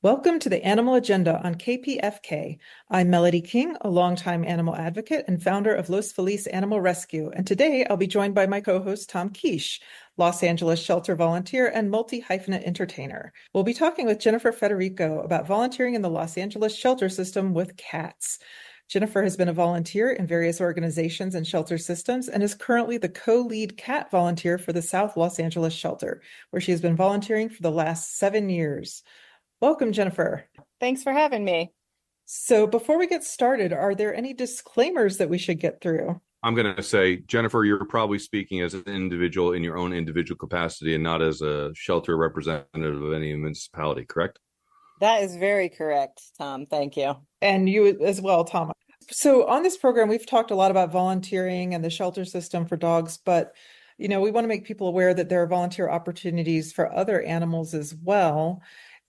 Welcome to the Animal Agenda on KPFK. I'm Melody King, a longtime animal advocate and founder of Los Feliz Animal Rescue. And today I'll be joined by my co-host, Tom Kiesche, Los Angeles shelter volunteer and multi-hyphenate entertainer. We'll be talking with Jennifer Federico about volunteering in the Los Angeles shelter system with cats. Jennifer has been a volunteer in various organizations and shelter systems and is currently the co-lead cat volunteer for the South Los Angeles shelter, where she has been volunteering for the last 7 years. Welcome, Jennifer. Thanks for having me. So before we get started, are there any disclaimers that we should get through? I'm going to say, Jennifer, you're probably speaking as an individual in your own individual capacity and not as a shelter representative of any municipality, correct? That is very correct, Tom. Thank you. And you as well, Tom. So on this program, we've talked a lot about volunteering and the shelter system for dogs, but we want to make people aware that there are volunteer opportunities for other animals as well.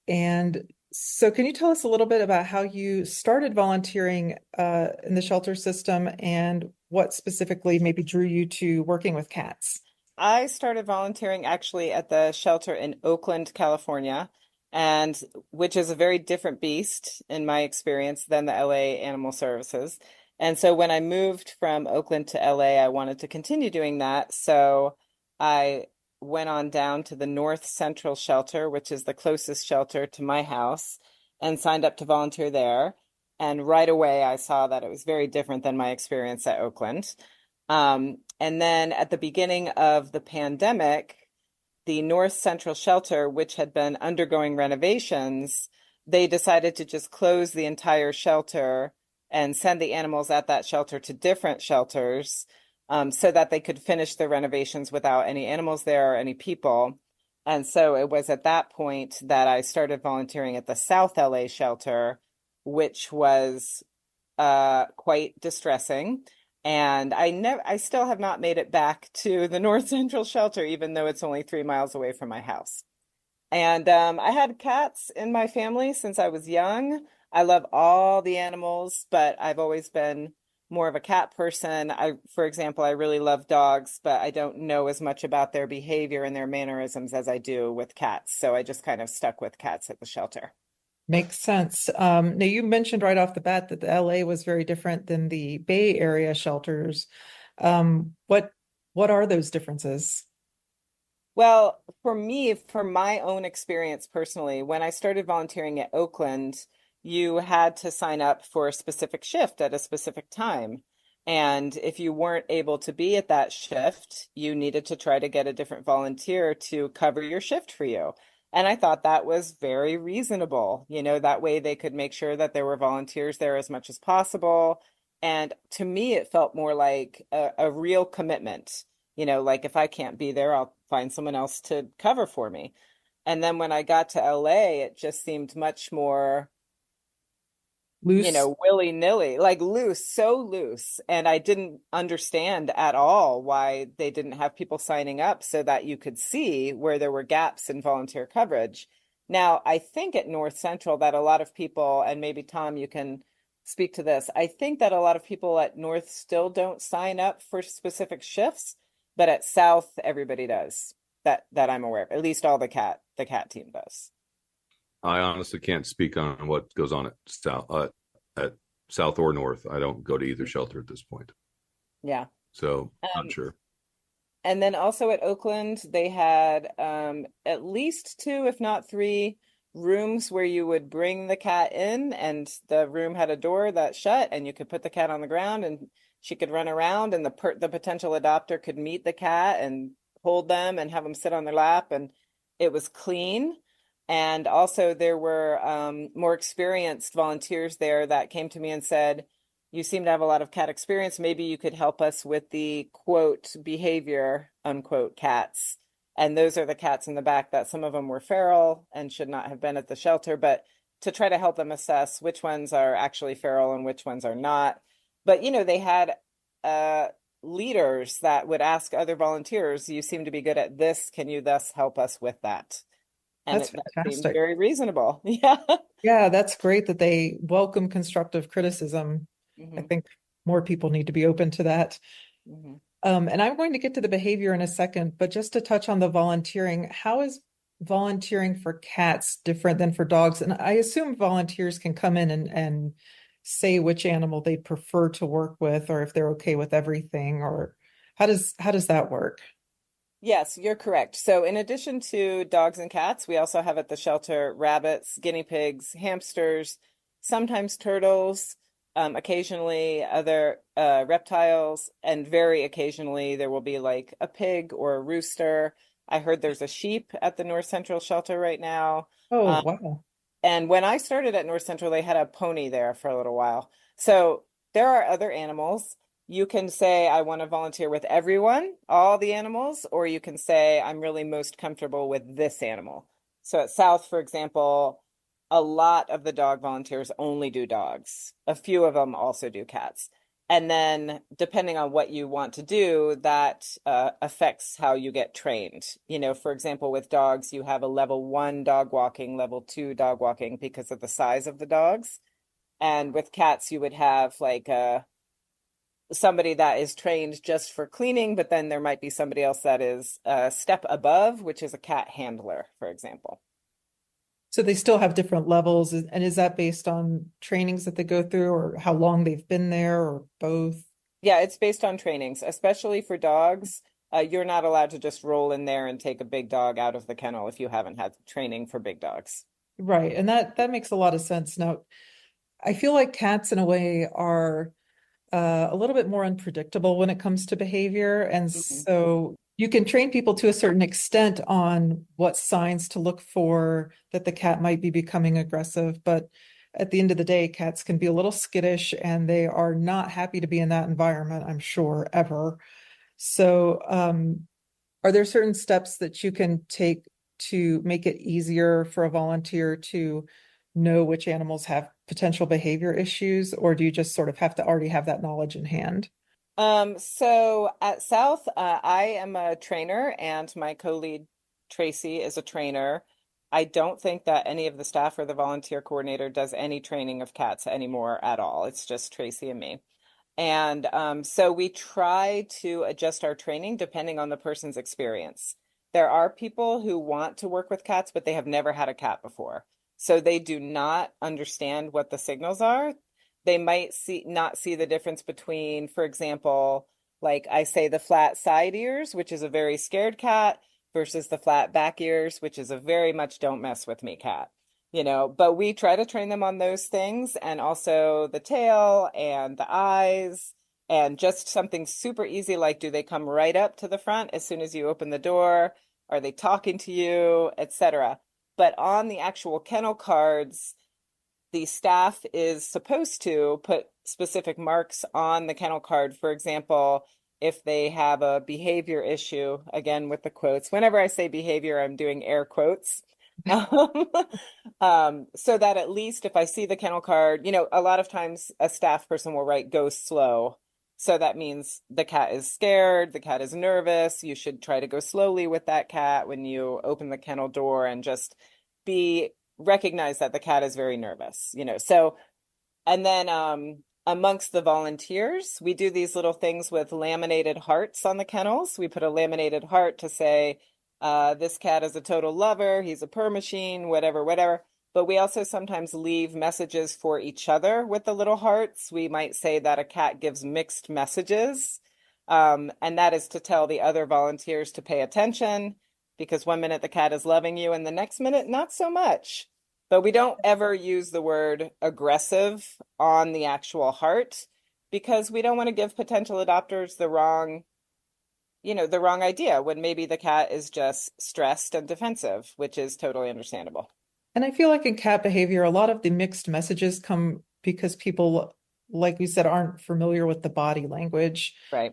And so can you tell us a little bit about how you started volunteering in the shelter system and what specifically maybe drew you to working with cats? I started volunteering actually at the shelter in Oakland, California, and which is a very different beast in my experience than the LA Animal Services. And so when I moved from Oakland to LA, I wanted to continue doing that. So I went on down to the North Central shelter, which is the closest shelter to my house, and signed up to volunteer there. And right away, I saw that it was very different than my experience at Oakland. And then at the beginning of the pandemic, the North Central shelter, which had been undergoing renovations, they decided to just close the entire shelter and send the animals at that shelter to different shelters. So that they could finish the renovations without any animals there or any people. And so it was at that point that I started volunteering at the South LA shelter, which was quite distressing. And I still have not made it back to the North Central shelter, even though it's only 3 miles away from my house. And I had cats in my family since I was young. I love all the animals, but I've always been more of a cat person. For example, I really love dogs, but I don't know as much about their behavior and their mannerisms as I do with cats. So I just kind of stuck with cats at the shelter. Makes sense. Now, you mentioned right off the bat that the LA was very different than the Bay Area shelters. What are those differences? Well, for me, for my own experience personally, when I started volunteering at Oakland, you had to sign up for a specific shift at a specific time. And if you weren't able to be at that shift, you needed to try to get a different volunteer to cover your shift for you. And I thought that was very reasonable. That way they could make sure that there were volunteers there as much as possible. And to me, it felt more like a real commitment. Like if I can't be there, I'll find someone else to cover for me. And then when I got to LA, it just seemed much more Loose. willy-nilly, like loose, so loose. And I didn't understand at all why they didn't have people signing up so that you could see where there were gaps in volunteer coverage. Now, I think at North Central that a lot of people, and maybe Tom, you can speak to this, I think that a lot of people at North still don't sign up for specific shifts, but at South, everybody does, that I'm aware of. At least all the cat team does. I honestly can't speak on what goes on at South or North. I don't go to either shelter at this point. Yeah. So not sure. And then also at Oakland, they had at least 2, if not 3, rooms where you would bring the cat in, and the room had a door that shut, and you could put the cat on the ground, and she could run around, and the potential adopter could meet the cat and hold them and have them sit on their lap, and it was clean. And also there were more experienced volunteers there that came to me and said, you seem to have a lot of cat experience. Maybe you could help us with the quote behavior, unquote, cats. And those are the cats in the back that some of them were feral and should not have been at the shelter, but to try to help them assess which ones are actually feral and which ones are not. But, they had leaders that would ask other volunteers, you seem to be good at this. Can you thus help us with that? And That's that seemed fantastic. very reasonable. Yeah. Yeah, that's great that they welcome constructive criticism. I hmm think more people need to be open to that. hmm And I'm going to get to the behavior in a second, but just to touch on the volunteering, how is volunteering for cats different than for dogs? And I assume volunteers can come in and say which animal they prefer to work with, or if they're okay with everything, or how does that work? Yes, you're correct. So, in addition to dogs and cats, we also have at the shelter rabbits, guinea pigs, hamsters, sometimes turtles, occasionally other reptiles, and very occasionally there will be like a pig or a rooster. I heard there's a sheep at the North Central shelter right now. Oh, Um, wow. and when I started at North Central, they had a pony there for a little while. So there are other animals. You can say, I want to volunteer with everyone, all the animals, or you can say, I'm really most comfortable with this animal. So at South, for example, a lot of the dog volunteers only do dogs. A few of them also do cats. And then, depending on what you want to do, that affects how you get trained. For example, with dogs, you have a level 1 dog walking, level 2 dog walking because of the size of the dogs. And with cats, you would have like somebody that is trained just for cleaning, but then there might be somebody else that is a step above, which is a cat handler, for example. So they still have different levels, and is that based on trainings that they go through, or how long they've been there, or both? Yeah, it's based on trainings, especially for dogs. You're not allowed to just roll in there and take a big dog out of the kennel if you haven't had training for big dogs. Right, and that makes a lot of sense. Now, I feel like cats in a way are a little bit more unpredictable when it comes to behavior. And Mhm. so you can train people to a certain extent on what signs to look for that the cat might be becoming aggressive. But at the end of the day, cats can be a little skittish and they are not happy to be in that environment, I'm sure, ever. So, are there certain steps that you can take to make it easier for a volunteer to know which animals have potential behavior issues, or do you just sort of have to already have that knowledge in hand? So at South, I am a trainer and my co-lead Tracy is a trainer. I don't think that any of the staff or the volunteer coordinator does any training of cats anymore at all. It's just Tracy and me. And so we try to adjust our training depending on the person's experience. There are people who want to work with cats, but they have never had a cat before. So they do not understand what the signals are. They might not see the difference between, for example, like I say, the flat side ears, which is a very scared cat, versus the flat back ears, which is a very much don't mess with me cat. But we try to train them on those things and also the tail and the eyes and just something super easy like do they come right up to the front as soon as you open the door? Are they talking to you, etc. But on the actual kennel cards, the staff is supposed to put specific marks on the kennel card. For example, if they have a behavior issue, again with the quotes, whenever I say behavior, I'm doing air quotes. Um, so that at least if I see the kennel card, a lot of times a staff person will write go slow. So that means the cat is scared, the cat is nervous. You should try to go slowly with that cat when you open the kennel door and just recognize that the cat is very nervous. So, and then amongst the volunteers, we do these little things with laminated hearts on the kennels. We put a laminated heart to say, this cat is a total lover, he's a purr machine, whatever, whatever. But we also sometimes leave messages for each other with the little hearts. We might say that a cat gives mixed messages. And that is to tell the other volunteers to pay attention because one minute the cat is loving you and the next minute, not so much. But we don't ever use the word aggressive on the actual heart because we don't want to give potential adopters the wrong idea when maybe the cat is just stressed and defensive, which is totally understandable. And I feel like in cat behavior, a lot of the mixed messages come because people, like we said, aren't familiar with the body language. Right.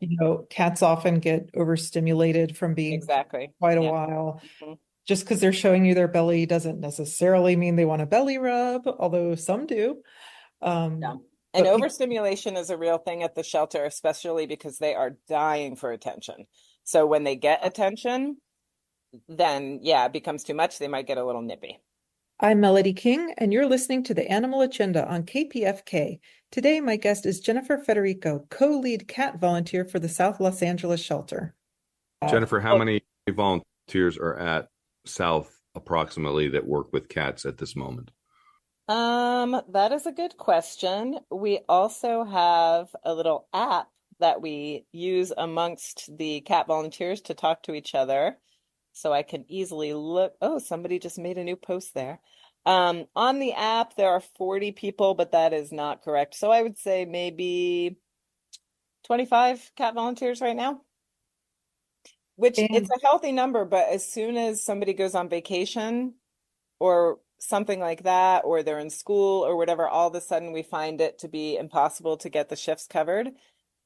Cats often get overstimulated from being Exactly. quite a Yeah. while. Mhm. Just because they're showing you their belly doesn't necessarily mean they want a belly rub, although some do. Yeah. Um, And but people, overstimulation is a real thing at the shelter, especially because they are dying for attention. So when they get attention, then yeah, it becomes too much. They might get a little nippy. I'm Melody King, and you're listening to the Animal Agenda on KPFK. Today, my guest is Jennifer Federico, co-lead cat volunteer for the South Los Angeles shelter. Jennifer, how many volunteers are at South approximately that work with cats at this moment? That is a good question. We also have a little app that we use amongst the cat volunteers to talk to each other. So I can easily look. Oh, somebody just made a new post there. On the app, there are 40 people, but that is not correct. So I would say maybe 25 cat volunteers right now, which it's And a healthy number, but as soon as somebody goes on vacation or something like that, or they're in school or whatever, all of a sudden we find it to be impossible to get the shifts covered.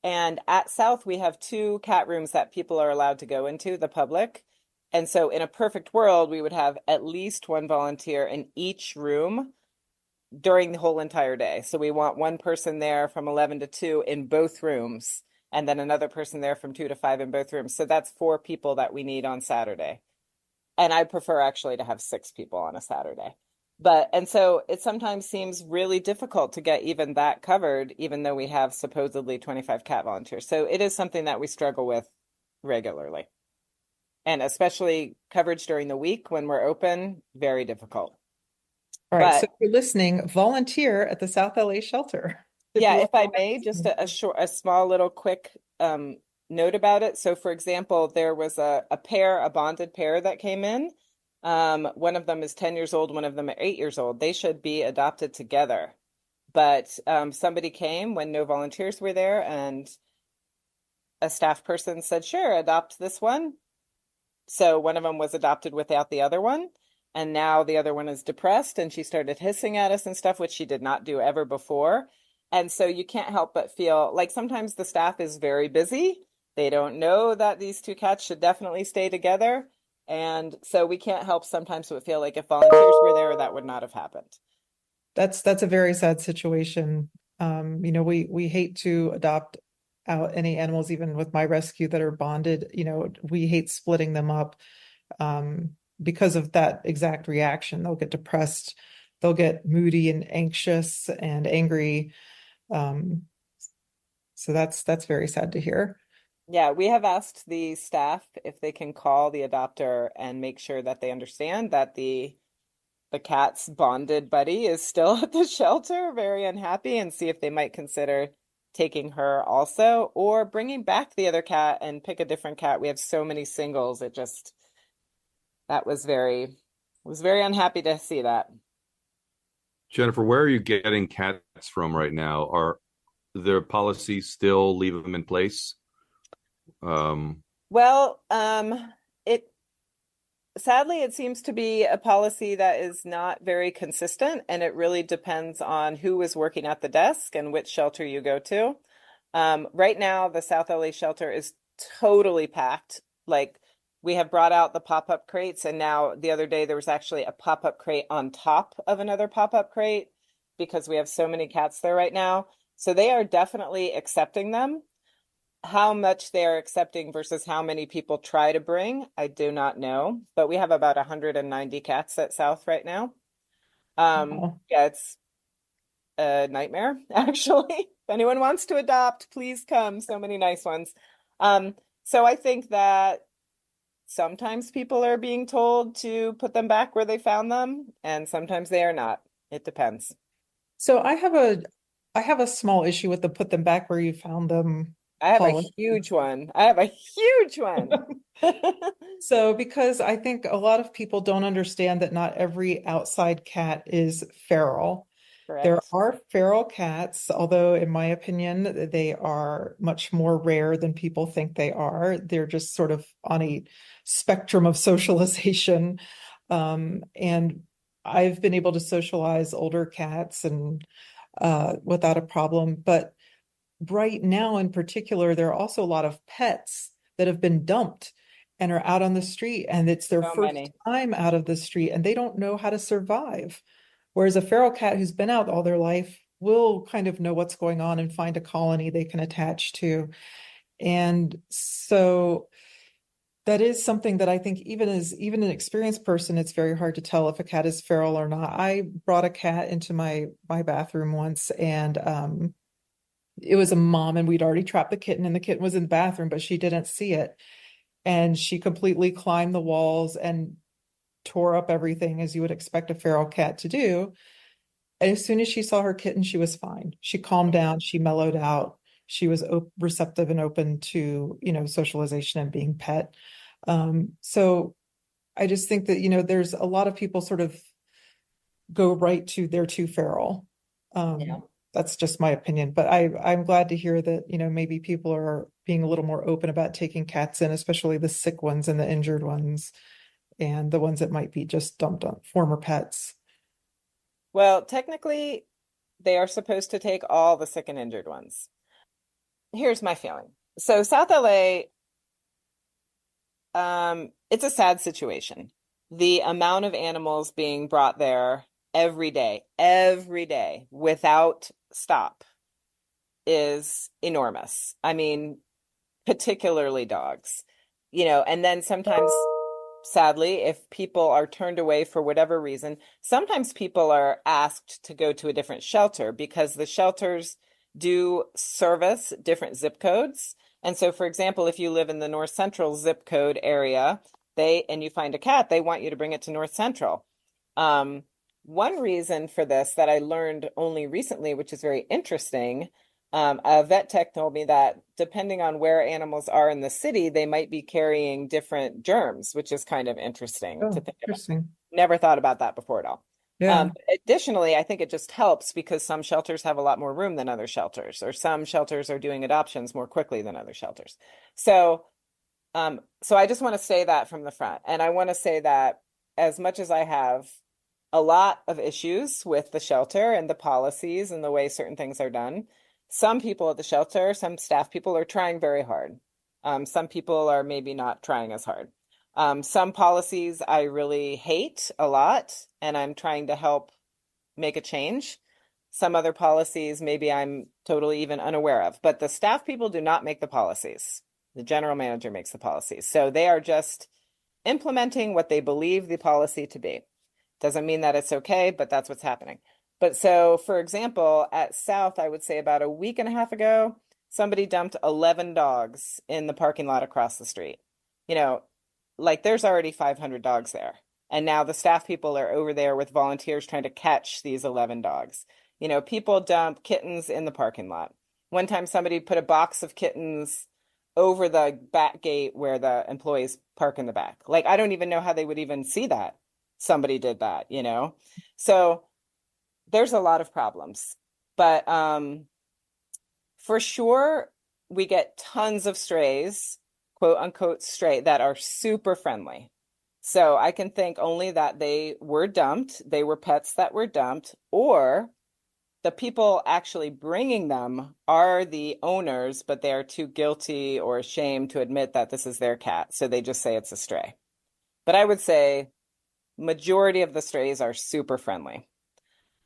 And at South, we have two cat rooms that people are allowed to go into, the public. And so in a perfect world, we would have at least one volunteer in each room during the whole entire day. So we want one person there from 11 to 2 in both rooms, and then another person there from 2 to 5 in both rooms. So that's 4 people that we need on Saturday. And I prefer actually to have 6 people on a Saturday. And so it sometimes seems really difficult to get even that covered, even though we have supposedly 25 cat volunteers. So it is something that we struggle with regularly. And especially coverage during the week when we're open, very difficult. all right, so But if you're listening, volunteer at the South LA shelter. yeah, if I may, just a small little quick note about it. So for example, there was a bonded pair that came in. One of them is 10 years old, one of them is 8 years old. They should be adopted together. But somebody came when no volunteers were there, and a staff person said, sure, adopt this one. So one of them was adopted without the other one. And now the other one is depressed, and she started hissing at us and stuff, which she did not do ever before. And so you can't help but feel like sometimes the staff is very busy. They don't know that these two cats should definitely stay together. And so we can't help sometimes but feel like if volunteers were there, that would not have happened. That's a very sad situation. We hate to adopt out any animals, even with my rescue that are bonded. We hate splitting them up because of that exact reaction. They'll get depressed, they'll get moody and anxious and angry. So that's very sad to hear. Yeah, we have asked the staff if they can call the adopter and make sure that they understand that the cat's bonded buddy is still at the shelter, very unhappy, and see if they might consider taking her also, or bringing back the other cat and pick a different cat. We have so many singles. That was very unhappy to see that. Jennifer, where are you getting cats from right now? Are their policies still leave them in place? Well, it sadly it seems to be a policy that is not very consistent, and it really depends on who is working at the desk and which shelter you go to. Right now, the South LA shelter is totally packed. Like we have brought out the pop-up crates, and now the other day there was actually a pop-up crate on top of another pop-up crate because we have so many cats there right now. So they are definitely accepting them. How much they are accepting versus how many people try to bring, I do not know. But we have about 190 cats at South right now. Wow. Yeah, it's a nightmare, actually. If anyone wants to adopt, please come. So many nice ones. So I think that sometimes people are being told to put them back where they found them, and sometimes they are not. It depends. So I have a small issue with the put them back where you found them I have a policy. huge one. I have a huge one. So, because I think a lot of people don't understand that not every outside cat is feral. There Correct. are feral cats, although in my opinion, they are much more rare than people think they are. They're just sort of on a spectrum of socialization. And I've been able to socialize older cats and without a problem. But right now in particular, there are also a lot of pets that have been dumped and are out on the street, and it's their So first many. time out of the street and they don't know how to survive. Whereas a feral cat who's been out all their life will kind of know what's going on and find a colony they can attach to. And so that is something that I think even an experienced person, it's very hard to tell if a cat is feral or not. I brought a cat into my bathroom once, and it was a mom, and we'd already trapped the kitten, and the kitten was in the bathroom, but she didn't see it. And she completely climbed the walls and tore up everything as you would expect a feral cat to do. And as soon as she saw her kitten, she was fine. She calmed down, she mellowed out, she was receptive and open to, socialization and being pet. So I just think that, there's a lot of people sort of go right to they're too feral. Yeah. That's just my opinion, but I'm glad to hear that, maybe people are being a little more open about taking cats in, especially the sick ones and the injured ones and the ones that might be just dumped on former pets. Well, technically, they are supposed to take all the sick and injured ones. Here's my feeling. So South LA, it's a sad situation. The amount of animals being brought there every day, without stop is enormous. I mean, particularly dogs, and then sometimes, sadly, if people are turned away for whatever reason, sometimes people are asked to go to a different shelter because the shelters do service different zip codes. And so, for example, if you live in the North Central zip code area, and you find a cat, they want you to bring it to North Central. One reason for this that I learned only recently, which is very interesting, a vet tech told me that depending on where animals are in the city, they might be carrying different germs, which is kind of interesting Oh, to think about. interesting. Never thought about that before at all. Yeah. Additionally, I think it just helps because some shelters have a lot more room than other shelters, or some shelters are doing adoptions more quickly than other shelters. So I just want to say that from the front. And I want to say that as much as I have a lot of issues with the shelter and the policies and the way certain things are done, some people at the shelter, some staff people are trying very hard. Some people are maybe not trying as hard. Some policies I really hate a lot, and I'm trying to help make a change. Some other policies maybe I'm totally even unaware of, but the staff people do not make the policies. The general manager makes the policies. So they are just implementing what they believe the policy to be. Doesn't mean that it's okay, but that's what's happening. But so, for example, at South, I would say about a week and a half ago, somebody dumped 11 dogs in the parking lot across the street. Like there's already 500 dogs there. And now the staff people are over there with volunteers trying to catch these 11 dogs. People dump kittens in the parking lot. One time somebody put a box of kittens over the back gate where the employees park in the back. Like, I don't even know how they would even see that somebody did that, So there's a lot of problems. But for sure, we get tons of strays, quote unquote stray, that are super friendly. So I can think only that they were dumped, they were pets that were dumped, or the people actually bringing them are the owners, but they are too guilty or ashamed to admit that this is their cat. So they just say it's a stray. But I would say majority of the strays are super friendly.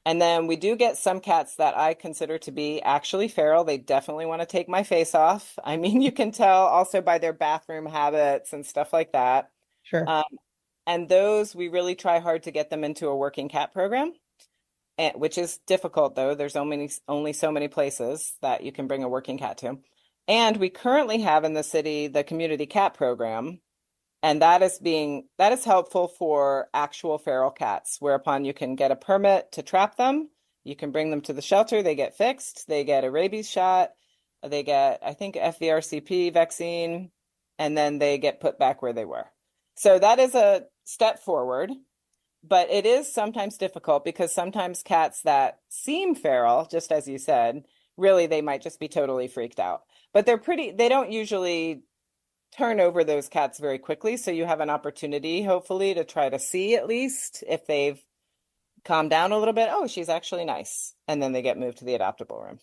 And then we do get some cats that I consider to be actually feral. They definitely want to take my face off. I mean, you can tell also by their bathroom habits and stuff like that. Sure. And those, we really try hard to get them into a working cat program, which is difficult though. There's only so many places that you can bring a working cat to. And we currently have in the city the community cat program, and that is helpful for actual feral cats, whereupon you can get a permit to trap them. You can bring them to the shelter. They get fixed. They get a rabies shot. They get, I think, FVRCP vaccine, and then they get put back where they were. So that is a step forward, but it is sometimes difficult because sometimes cats that seem feral, just as you said, really they might just be totally freaked out. But they don't usually turn over those cats very quickly. So you have an opportunity, hopefully, to try to see at least if they've calmed down a little bit. Oh, she's actually nice. And then they get moved to the adoptable room.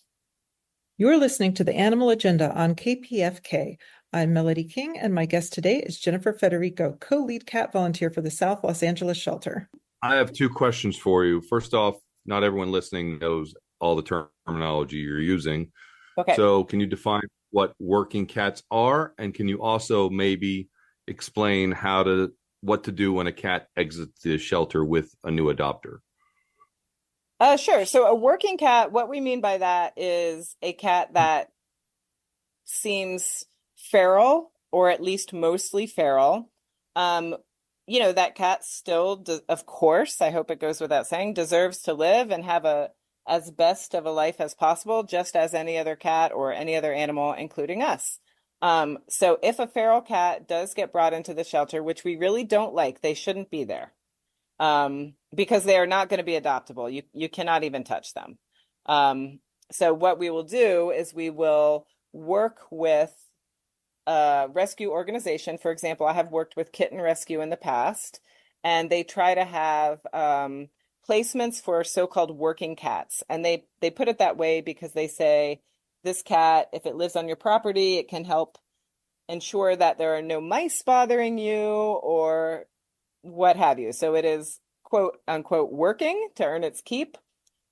You're listening to the Animal Agenda on KPFK. I'm Melody King, and my guest today is Jennifer Federico, co-lead cat volunteer for the South Los Angeles shelter. I have two questions for you. First off, not everyone listening knows all the terminology you're using. Okay. So can you define what working cats are? And can you also maybe explain what to do when a cat exits the shelter with a new adopter? Sure. So a working cat, what we mean by that is a cat that seems feral, or at least mostly feral. that cat still, of course, I hope it goes without saying, deserves to live and have as best of a life as possible, just as any other cat or any other animal, including us. So if a feral cat does get brought into the shelter, which we really don't like, they shouldn't be there, because they are not going to be adoptable. You cannot even touch them. So what we will do is we will work with a rescue organization. For example, I have worked with Kitten Rescue in the past, and they try to have placements for so-called working cats. And they put it that way because they say this cat, if it lives on your property, it can help ensure that there are no mice bothering you or what have you. So it is quote unquote working to earn its keep.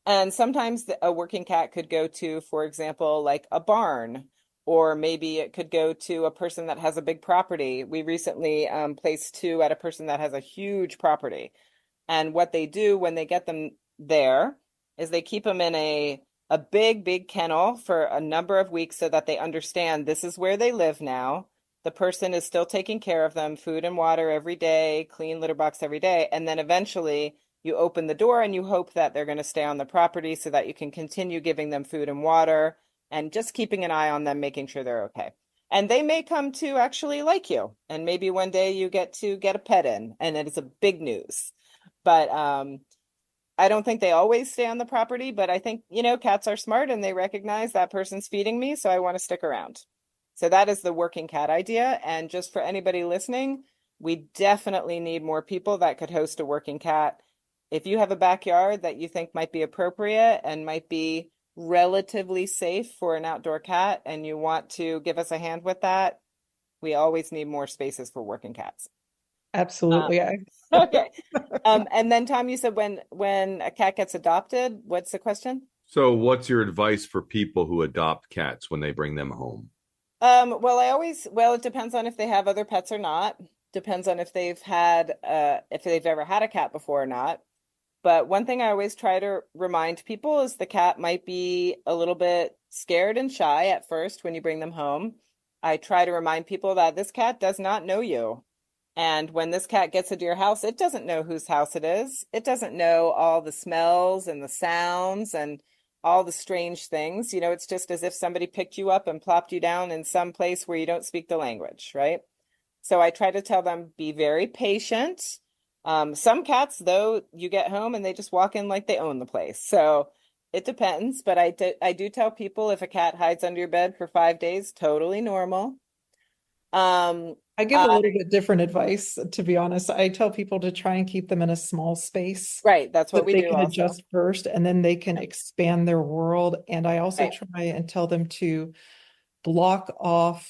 And sometimes a working cat could go to, for example, like a barn, or maybe it could go to a person that has a big property. We recently placed two at a person that has a huge property. And what they do when they get them there is they keep them in a big, big kennel for a number of weeks so that they understand this is where they live now. The person is still taking care of them, food and water every day, clean litter box every day. And then eventually you open the door and you hope that they're going to stay on the property so that you can continue giving them food and water and just keeping an eye on them, making sure they're okay. And they may come to actually like you. And maybe one day you get to get a pet in, and it is a big news. But I don't think they always stay on the property, but I think, cats are smart and they recognize that person's feeding me, so I want to stick around. So that is the working cat idea. And just for anybody listening, we definitely need more people that could host a working cat. If you have a backyard that you think might be appropriate and might be relatively safe for an outdoor cat and you want to give us a hand with that, we always need more spaces for working cats. Absolutely. Okay. And then Tom, you said when a cat gets adopted, what's the question? So what's your advice for people who adopt cats when they bring them home? Well, it depends on if they have other pets or not. Depends on if they've ever had a cat before or not. But one thing I always try to remind people is the cat might be a little bit scared and shy at first when you bring them home. I try to remind people that this cat does not know you. And when this cat gets into your house, it doesn't know whose house it is. It doesn't know all the smells and the sounds and all the strange things. It's just as if somebody picked you up and plopped you down in some place where you don't speak the language, right? So I try to tell them, be very patient. Some cats, though, you get home and they just walk in like they own the place. So it depends. But I do tell people if a cat hides under your bed for 5 days, totally normal. I give a little bit different advice, to be honest. I tell people to try and keep them in a small space. Right, that's what That we they do can also. adjust first, and then they can expand their world. And I also Right. try and tell them to block off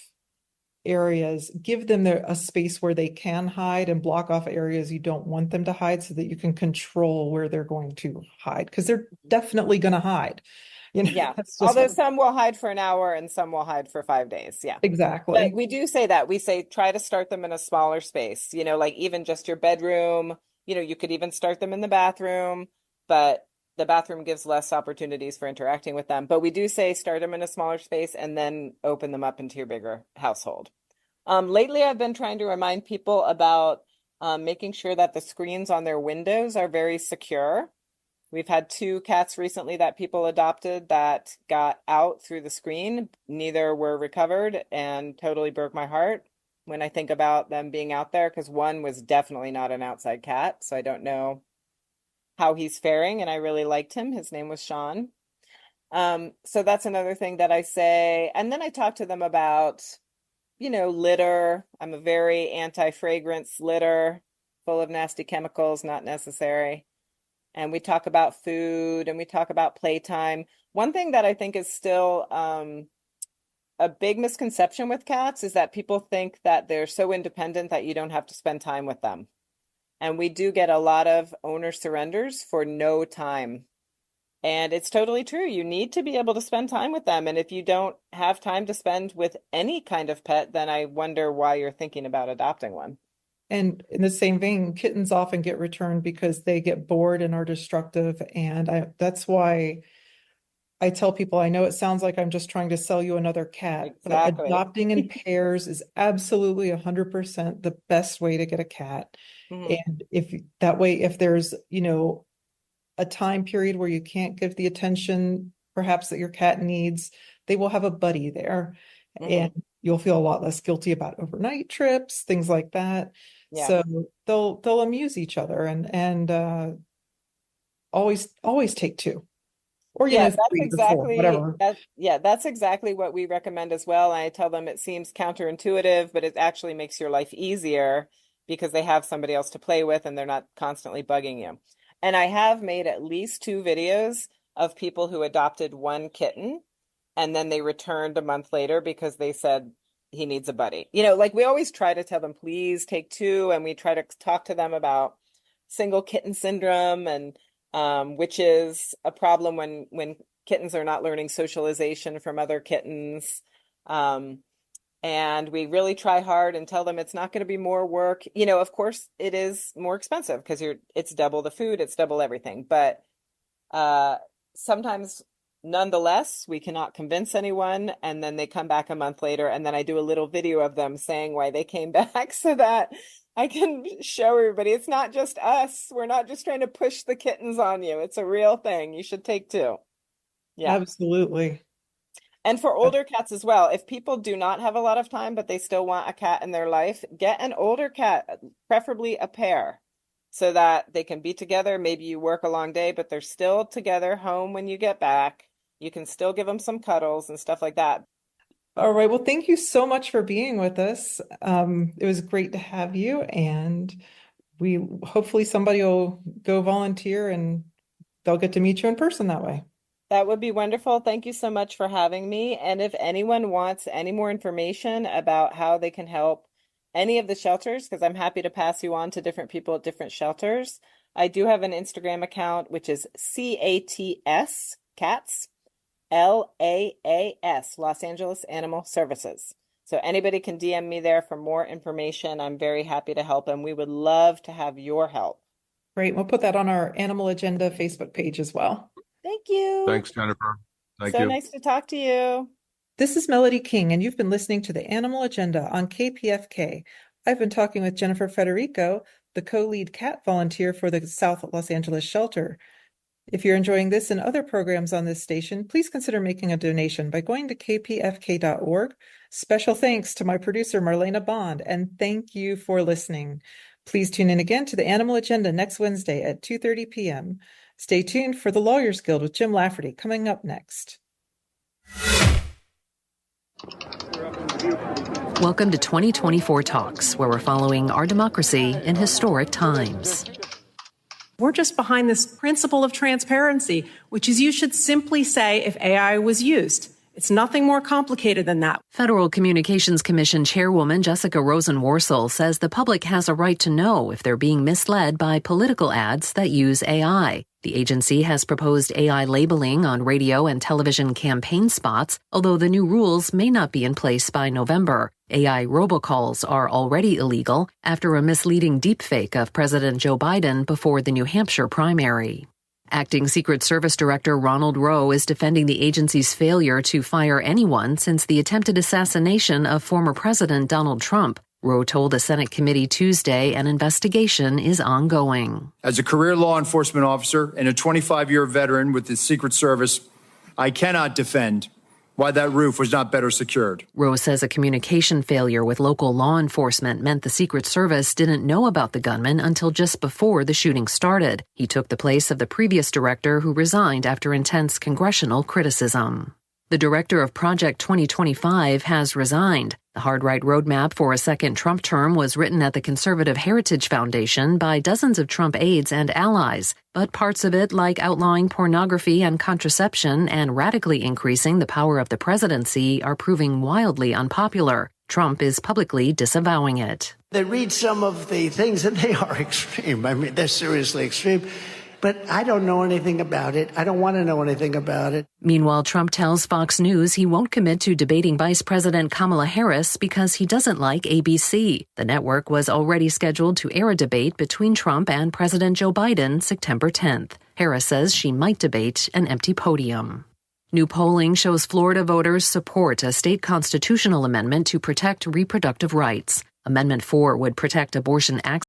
areas, give them a space where they can hide, and block off areas you don't want them to hide so that you can control where they're going to hide, because they're definitely going to hide. Yeah. That's just Although some will hide for an hour and some will hide for 5 days. Yeah. exactly. But we do say that. We say try to start them in a smaller space, like even just your bedroom. You could even start them in the bathroom, but the bathroom gives less opportunities for interacting with them. But we do say start them in a smaller space and then open them up into your bigger household. Lately, I've been trying to remind people about making sure that the screens on their windows are very secure. We've had two cats recently that people adopted that got out through the screen. Neither were recovered and totally broke my heart when I think about them being out there, because one was definitely not an outside cat. So I don't know how he's faring, and I really liked him. His name was Sean. So that's another thing that I say. And then I talk to them about, litter. I'm a very anti-fragrance litter, full of nasty chemicals, not necessary. And we talk about food and we talk about playtime. One thing that I think is still a big misconception with cats is that people think that they're so independent that you don't have to spend time with them. And we do get a lot of owner surrenders for no time. And it's totally true. You need to be able to spend time with them. And if you don't have time to spend with any kind of pet, then I wonder why you're thinking about adopting one. And in the same vein, kittens often get returned because they get bored and are destructive. And that's why I tell people, I know it sounds like I'm just trying to sell you another cat, but Exactly. adopting in pairs is absolutely 100% the best way to get a cat. Mhm. And if that way, if there's, a time period where you can't give the attention perhaps that your cat needs, they will have a buddy there. Mhm. And you'll feel a lot less guilty about overnight trips, things like that. Yeah. So they'll amuse each other and always take two. Or, Yeah, that's 3 to 4, whatever. that's exactly what we recommend as well. And I tell them it seems counterintuitive, but it actually makes your life easier because they have somebody else to play with and they're not constantly bugging you. And I have made at least 2 videos of people who adopted one kitten and then they returned a month later because they said he needs a buddy. Like we always try to tell them, please take two, and we try to talk to them about single kitten syndrome and which is a problem when kittens are not learning socialization from other kittens. And we really try hard and tell them it's not going to be more work. Of course, it is more expensive because it's double the food, it's double everything. But sometimes, nonetheless, we cannot convince anyone. And then they come back a month later, and then I do a little video of them saying why they came back so that I can show everybody it's not just us. We're not just trying to push the kittens on you. It's a real thing. You should take two. Yeah. Absolutely. And for older cats as well, if people do not have a lot of time, but they still want a cat in their life, get an older cat, preferably a pair, so that they can be together. Maybe you work a long day, but they're still together home when you get back. You can still give them some cuddles and stuff like that. All right. Well, thank you so much for being with us. It was great to have you, and hopefully somebody will go volunteer and they'll get to meet you in person that way. That would be wonderful. Thank you so much for having me. And if anyone wants any more information about how they can help any of the shelters, because I'm happy to pass you on to different people at different shelters, I do have an Instagram account, which is CATS, Cats, LAAS, Los Angeles Animal Services. So anybody can DM me there for more information. I'm very happy to help, and we would love to have your help. Great. We'll put that on our Animal Agenda Facebook page as well. Thank you. Thanks, Jennifer. Thank So you. nice to talk to you. This is Melody King, and you've been listening to the Animal Agenda on KPFK. I've been talking with Jennifer Federico, the co-lead cat volunteer for the South Los Angeles shelter. If you're enjoying this and other programs on this station, please consider making a donation by going to kpfk.org. Special thanks to my producer, Marlena Bond, and thank you for listening. Please tune in again to the Animal Agenda next Wednesday at 2:30 p.m. Stay tuned for the Lawyers Guild with Jim Lafferty coming up next. Welcome to 2024 Talks, where we're following our democracy in historic times. We're just behind this principle of transparency, which is you should simply say if AI was used. It's nothing more complicated than that. Federal Communications Commission Chairwoman Jessica Rosenworcel says the public has a right to know if they're being misled by political ads that use AI. The agency has proposed AI labeling on radio and television campaign spots, although the new rules may not be in place by November. AI robocalls are already illegal after a misleading deepfake of President Joe Biden before the New Hampshire primary. Acting Secret Service Director Ronald Rowe is defending the agency's failure to fire anyone since the attempted assassination of former President Donald Trump. Rowe told a Senate committee Tuesday an investigation is ongoing. As a career law enforcement officer and a 25-year veteran with the Secret Service, I cannot defend why that roof was not better secured. Rowe says a communication failure with local law enforcement meant the Secret Service didn't know about the gunman until just before the shooting started. He took the place of the previous director who resigned after intense congressional criticism. The director of Project 2025 has resigned. The hard right roadmap for a second Trump term was written at the Conservative Heritage Foundation by dozens of Trump aides and allies, but parts of it, like outlawing pornography and contraception and radically increasing the power of the presidency, are proving wildly unpopular. Trump is publicly disavowing it. They read some of the things and they are extreme. I mean, they're seriously extreme. But I don't know anything about it. I don't want to know anything about it. Meanwhile, Trump tells Fox News he won't commit to debating Vice President Kamala Harris because he doesn't like ABC. The network was already scheduled to air a debate between Trump and President Joe Biden September 10th. Harris says she might debate an empty podium. New polling shows Florida voters support a state constitutional amendment to protect reproductive rights. Amendment 4 would protect abortion access